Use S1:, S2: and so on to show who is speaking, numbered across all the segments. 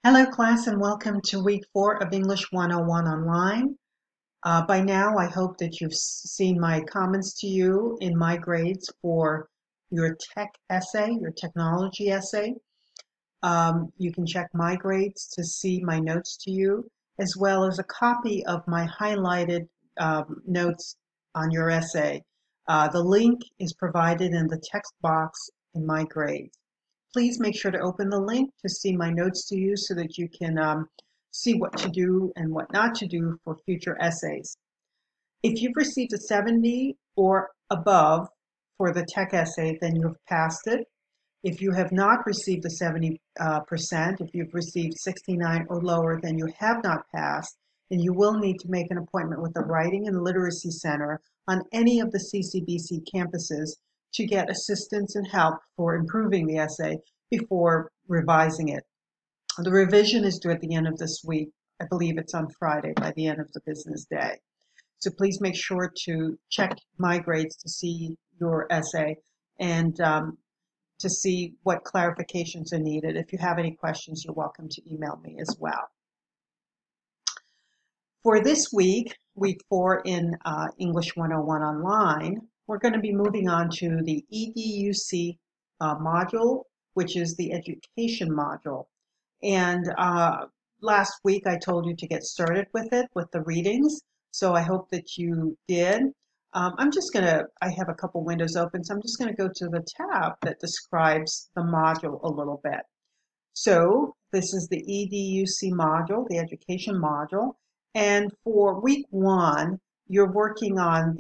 S1: Hello class and welcome to week 4 of English 101 online. By now I hope that you've seen my comments to you in my grades for your tech essay, your technology essay. You can check my grades to see my notes to you, as well as a copy of my highlighted notes on your essay. The link is provided in the text box in my grades. Please make sure to open the link to see my notes to you so that you can see what to do and what not to do for future essays. If you've received a 70 or above for the tech essay, then you have passed it. If you have not received the 70%, if you've received 69 or lower, then you have not passed, and you will need to make an appointment with the Writing and Literacy Center on any of the CCBC campuses to get assistance and help for improving the essay before revising it. The revision is due at the end of this week. I believe it's on Friday by the end of the business day. So please make sure to check my grades to see your essay and to see what clarifications are needed. If you have any questions, you're welcome to email me as well. For this week, week 4 in English 101 online, we're going to be moving on to the EDUC module, which is the education module. And last week I told you to get started with it, with the readings. So I hope that you did. I have a couple windows open, so I'm just going to go to the tab that describes the module a little bit. So this is the EDUC module, the education module. And for week 1, you're working on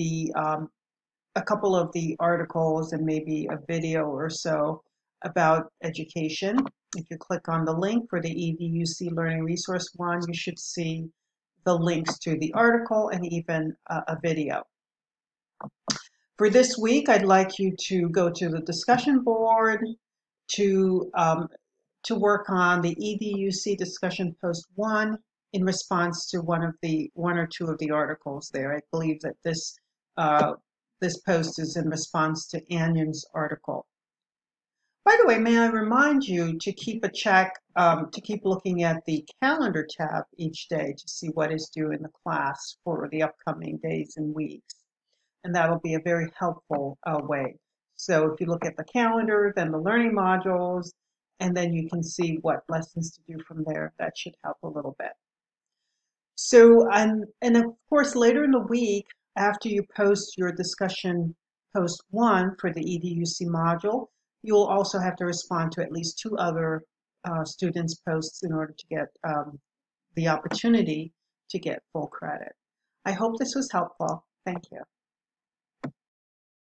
S1: a couple of the articles and maybe a video or so about education. If you click on the link for the EDUC Learning Resource 1, you should see the links to the article and even a video. For this week, I'd like you to go to the discussion board to work on the EDUC discussion post 1 in response to one or two of the articles there. I believe that this post is in response to Anyan's article. By the way, may I remind you to keep a check, to keep looking at the calendar tab each day to see what is due in the class for the upcoming days and weeks. And that'll be a very helpful way. So if you look at the calendar, then the learning modules, and then you can see what lessons to do from there. That should help a little bit. So, and of course, later in the week, after you post your discussion post 1 for the EDUC module, you'll also have to respond to at least 2 other students' posts in order to get the opportunity to get full credit. I hope this was helpful. Thank you.